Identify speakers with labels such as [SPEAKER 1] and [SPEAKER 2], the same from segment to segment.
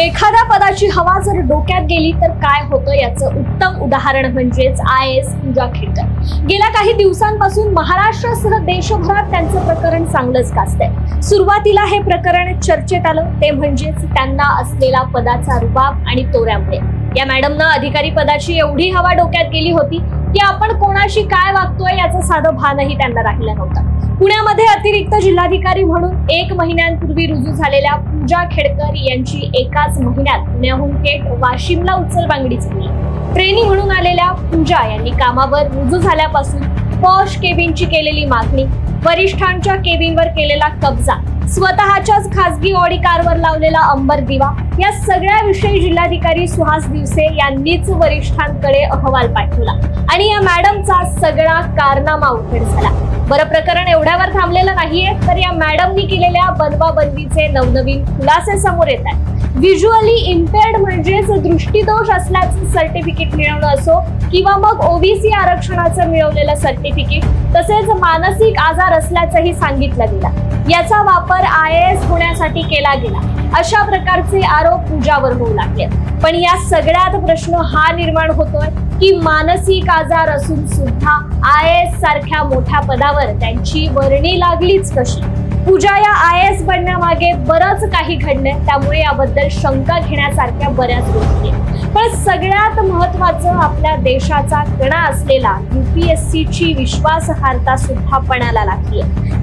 [SPEAKER 1] एखाद्या पदाची हवा जर डोक्यात गेली तर काय होतं याचं उत्तम उदाहरण म्हणजेच IAS पूजा खेडकर। गेल्या काही दिवसांपासून महाराष्ट्रासह देशभरात त्यांचं प्रकरण चांगलंच गाजतंय। सुरुवातीला हे प्रकरण चर्चेत आलं ते म्हणजेच त्यांना असलेला पदाचा रुबाब आणि तोऱ्यामुळे। या मॅडमनं अधिकारी पदाची एवढी हवा डोक्यात गेली होती की आपण कोणाशी काय वागतोय याचं साधं भानही त्यांना राहिलं नव्हतं। पुण्यामध्ये अतिरिक्त जिल्हाधिकारी म्हणून 1 महिन्यांपूर्वी रुजू झालेल्या पूजा खेडकर यांची एकाच महिन्यात पुण्याहून थेट वाशिमला उचलबांगडी झाली। ट्रेनी म्हणून आलेल्या पूजा यांनी कामावर रुजू झाल्यापासून पॉश केबिनची केलेली मागणी, वरिष्ठांच्या केबिनवर केलेला कब्जा, स्वतःच्याच खासगी ऑडी कारवर लावलेला अंबर दिवा या सगळ्याविषयी जिल्हाधिकारी सुहास दिवसे यांनीच वरिष्ठांकडे अहवाल पाठवला आणि या मॅडमचा सगळा कारनामा उघड झाला। बरं, प्रकरण एवढ्यावर थांबलेलं नाहीये तर या मॅडमनी केलेल्या बनवाबनवीचे नवनवीन खुलासे समोर येत आहेत। व्हिज्युअली इम्पेअर्ड म्हणजेच दृष्टीदोष असल्याचं सर्टिफिकेट मिळवणं असो किंवा मग OBC आरक्षणाचं मिळवलेलं सर्टिफिकेट, तसेच मानसिक आजार असल्याचंही सांगितलं गेलं। याचा वापर IAS होण्यासाठी केला गेला अशा प्रकारचे आरोप पूजावर होऊ लागले। पण या सगळ्यात प्रश्न हा निर्माण होतोय की मानसिक आजार असून सुद्धा IAS सारख्या मोठ्या पदावर त्यांची वर्णी लागलीच कशी? पूजा या IAS बनण्यामागे बरंच काही घडलंय, त्यामुळे याबद्दल शंका घेण्यासारख्या बऱ्याच गोष्टी। पण सगळ्यात महत्त्वाचं आपल्या देशाचा कणा असलेला UPSC ची विश्वासार्हता सुद्धा पणाला लागलीय।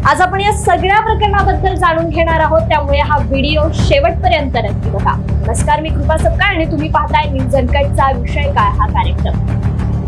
[SPEAKER 1] आज आपण या सगळ्या प्रकरणाबद्दल जाणून घेणार आहोत, त्यामुळे हा व्हिडिओ शेवटपर्यंत नक्की बघा। नमस्कार, मी कृपा सपकाळ आणि तुम्ही पाहताय न्यूज अनकटचा विषय काय हा कार्यक्रम।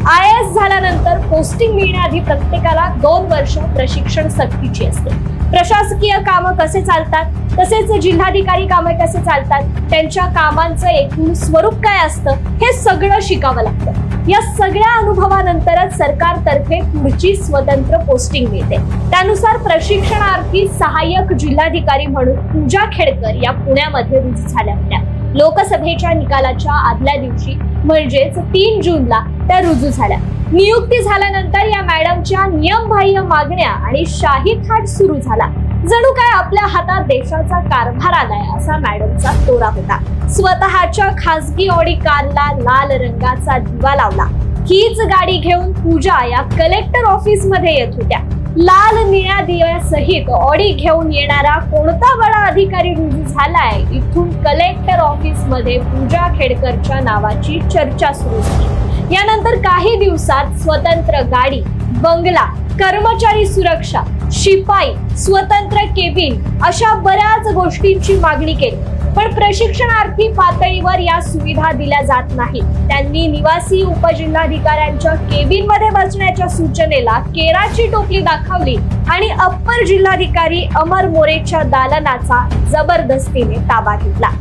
[SPEAKER 1] IAS झाल्यानंतर पोस्टिंग मिळण्याआधी प्रत्येकाला 2 वर्ष प्रशिक्षण सक्तीची असते। प्रशासकीय कामं कसे चालतात, तसेच जिल्हाधिकारी कामे कसे चालतात, त्यांच्या कामांचं एकूण स्वरूप काय असतं हे सगळं शिकावं लागतं। या सगळ्या अनुभवानंतरच सरकारतर्फे पुढची स्वतंत्र पोस्टिंग मिळते। त्यानुसार प्रशिक्षणार्थी सहाय्यक जिल्हाधिकारी म्हणून पूजा खेडकर या पुण्यामध्ये रुजू झाल्या होत्या। लोकसभेच्या निकालाच्या आदल्या दिवशी म्हणजेच 3 जूनला त्या रुजू झाल्या। नियुक्ती झाल्यानंतर या मॅडमच्या नियमबाह्य मागण्या आणि शाही थाट सुरू झाला। जणू काय आपल्या हातात देशाचा कारभार आलाय असा मॅडमचा तोरा होता। स्वतःच्या खासगी ऑडी कारला लाल रंगाचा दिवा लावला। हीच गाडी घेऊन पूजा या कलेक्टर ऑफिस मध्ये येत होत्या। लाल निळ्या दिव्यासहित ऑडी घेऊन येणारा कोणता बडा अधिकारी रुजू झालाय, इथून कलेक्टर ऑफिस मध्ये पूजा खेडकरच्या नावाची चर्चा सुरू झाली। यानंतर काही दिवसात स्वतंत्र गाडी, बंगला, कर्मचारी सुरक्षा, शिपाई, स्वतंत्र केबिन अशा बऱ्याच गोष्टींची मागणी केली। पण प्रशिक्षणार्थी पातळीवर या सुविधा दिल्या जात नाहीत। त्यांनी निवासी उपजिल्हाधिकाऱ्यांच्या केबिन मध्ये बसण्याच्या सूचनेला केराची टोपली दाखवली आणि अप्पर जिल्हाधिकारी अमर मोरेच्या दालनाचा जबरदस्तीने ताबा घेतला।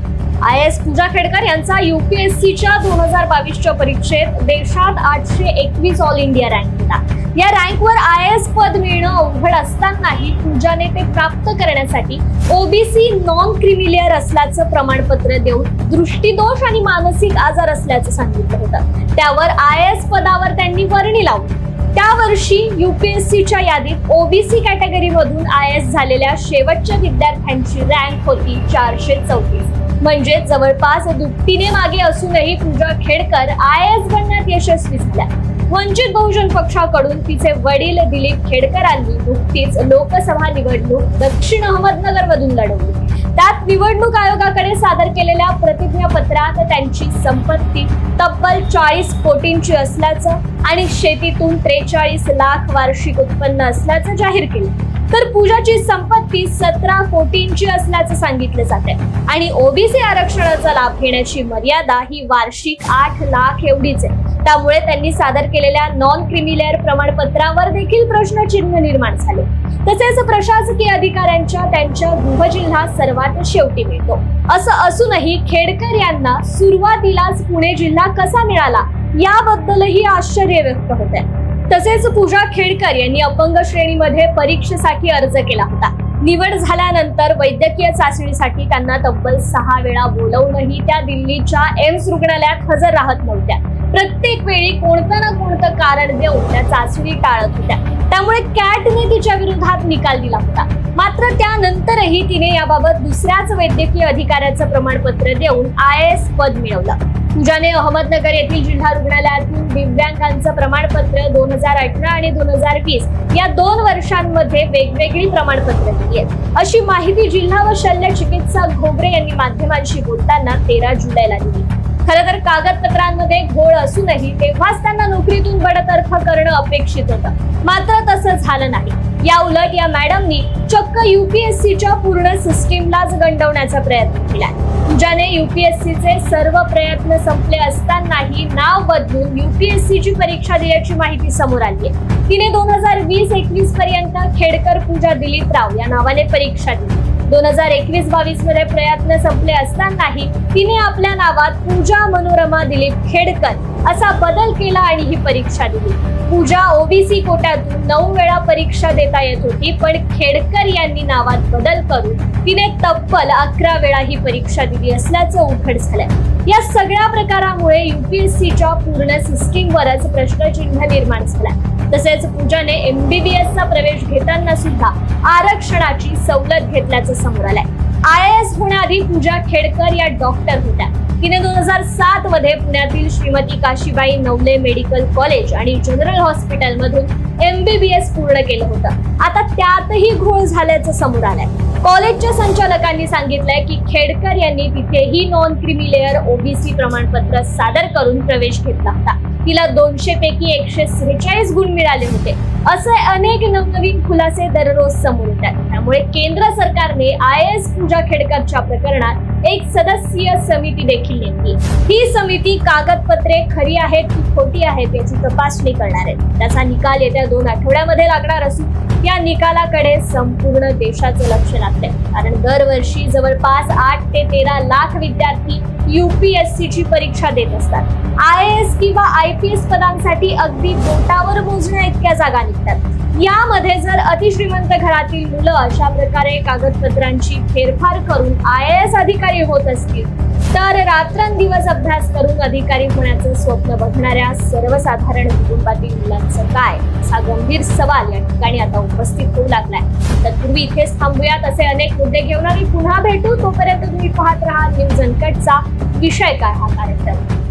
[SPEAKER 1] IAS पूजा खेडकर यांचा UPSCच्या 2022च्या परीक्षेत देशात 821 ऑल इंडिया रँक होता। या रँकवर IAS पद मिळणं अवघड असतानाही पूजाने ते प्राप्त करण्यासाठी OBC नॉन क्रिमिलियर असल्याचं प्रमाणपत्र देऊन दृष्टीदोष आणि मानसिक आजार असल्याचं सांगितलं होतं। त्यावर IAS पदावर त्यांनी वर्णी लावली। त्या वर्षी UPSCच्या यादीत OBC कॅटेगरी मधून IAS झालेल्या शेवटच्या विद्यार्थ्यांची रँक होती 434, म्हणजे जवळपास दुपटीने मागे असूनही पूजा खेडकर IAS बनण्यात यशस्वी झाल्या। वंचित बहुजन पक्षाकडून तिचे वडील दिलीप खेडकरांनी नुकतीच लोकसभा निवडणूक दक्षिण अहमदनगर मधून लढवली। त्यात निवडणूक आयोगाकडे सादर केलेल्या प्रतिज्ञापत्रात त्यांची संपत्ती तब्बल 40 कोटींची असल्याचं आणि शेतीतून 43 लाख वार्षिक उत्पन्न असल्याचं जाहीर केलं। तर पूजाची संपत्ती 17 कोटींची असल्याचं सांगितलं जाते आणि OBC आरक्षणाचा लाभ घेण्याची मर्यादा ही वार्षिक 8 लाख एवढीच आहे। त्यामुळे त्यांनी सादर केलेल्या नॉन क्रिमिलियर प्रमाणपत्रावर देखील प्रश्नचिन्ह निर्माण झाले। तसेच प्रशासकीय अधिकाऱ्यांच्या त्यांच्या गृहजिल्हा सर्वात शेवटी मिळतो। असं असूनही खेडकर यांना सुरुवातीलाच पुणे जिल्हा कसा मिळाला याबद्दलही आश्चर्य व्यक्त होते। तसेच पूजा खेडकर यांनी अपंग श्रेणीमध्ये परीक्षेसाठी अर्ज केला होता। निवड झाल्यानंतर वैद्यकीय चाचणीसाठी त्यांना तब्बल 6 वेळा बोलवूनही त्या दिल्लीच्या एम्स रुग्णालयात हजर राहत नव्हत्या। प्रत्येक वेळी कोणतं ना कोणतं कारण देऊन त्या चाचणी टाळत होत्या। त्यामुळे कॅटने तिच्या विरोधात निकाल दिला होता। मात्र त्यानंतरही तिने याबाबत दुसऱ्याच वैद्यकीय अधिकाऱ्याचं प्रमाणपत्र देऊन IAS पद मिळवलं। पूजाने अहमदनगर येथील जिल्हा रुग्णालयातून दिव्यांगांचं प्रमाणपत्र 2018 आणि 2020 या 2 वर्षांमध्ये वेगवेगळी प्रमाणपत्र दिली आहेत, अशी माहिती जिल्हा व शल्य चिकित्सक घोगरे यांनी माध्यमांशी बोलताना 13 जुलैला दिली। खरं तर कागदपत्रांमध्ये घोळ असूनही तेव्हाच त्यांना नोकरीतून बडतर्फ करणं अपेक्षित होतं, मात्र तसं झालं नाही। या उलट या मॅडमनी चक्क UPSCच्या पूर्ण सिस्टीमलाच गंडवण्याचा प्रयत्न केलाय। पूजाने UPSCचे सर्व प्रयत्न संपले असतानाही नाव बदलून UPSCची परीक्षा दिल्याची माहिती समोर आली आहे। तिने 2020-21 पर्यंत खेडकर पूजा दिलीपराव या नावाने परीक्षा दिली। 2021-22 मध्ये प्रयत्न संपले असतानाही तिने आपल्या नावात पूजा मनोरमा दिलीप खेडकर असा बदल केला आणि ही परीक्षा दिली। पूजा OBC कोट्यातून 9 वेळा परीक्षा देता येत होती, पण खेडकर यांनी नावात बदल करून तिने तब्बल 11 वेळा ही परीक्षा दिली असल्याचं उघड झालंय। या सगळ्या प्रकारामुळे UPSCच्या पूर्ण सिस्टीमवरच प्रश्नचिन्ह निर्माण झालंय। तसेच पूजाने MBBSचा प्रवेश घेताना सुद्धा आरक्षणाची सवलत घेतल्याचं समोर आलंय। IAS होण्याआधी पूजा खेडकर या डॉक्टर होत्या। तिने 2007 मध्ये पुण्यातील श्रीमती काशीबाई नवले मेडिकल कॉलेज आणि जनरल हॉस्पिटल मधून MBBS पूर्ण केलं होतं। आता त्यातही घोळ झाल्याचं समोर आलंय। कॉलेजच्या संचालकांनी सांगितलंय की खेडकर यांनी तिथेही नॉन क्रीमी लेअर OBC प्रमाणपत्र सादर करून प्रवेश घेतला होता। तिला 200 पैकी 146 गुण मिळाले होते। असे अनेक नवनवीन खुलासे दररोज समोर येतात। त्यामुळे केंद्र सरकारने IAS पूजा खेडकरच्या प्रकरणात एक सदस्यीय समिती देखील नेमली। ही समिती कागदपत्रे खरी आहेत की खोटी आहेत याची तपासणी करणार आहे। त्याचा निकाल येत्या 2 आठवड्यामध्ये लागणार असून या निकालाकडे संपूर्ण देशाचं लक्ष लागतंय। कारण दरवर्षी जवळपास 8 ते 13 लाख विद्यार्थी UPSCची परीक्षा देत असतात। IAS किंवा IPS पदांसाठी अगदी बोटावर मोजण्या इतक्या जागा निघतात। यामध्ये जर अतिश्रीमंत घरातील मुलं अशा प्रकारे कागदपत्रांची फेरफार करून IAS अधिकारी होत असतील, तर रात्रंदिवस अभ्यास करून अधिकारी होण्याचं स्वप्न बघणाऱ्या सर्वसाधारण कुटुंबातील मुलांचं काय, असा गंभीर सवाल या ठिकाणी आता उपस्थित होऊ लागलाय। तत्पूर्वी इथेच थांबूयात। असे अनेक मुद्दे घेऊन आम्ही पुन्हा भेटू। तोपर्यंत तुम्ही पाहत राहा न्यूज अनकटचा विषय काय हा कार्यक्रम।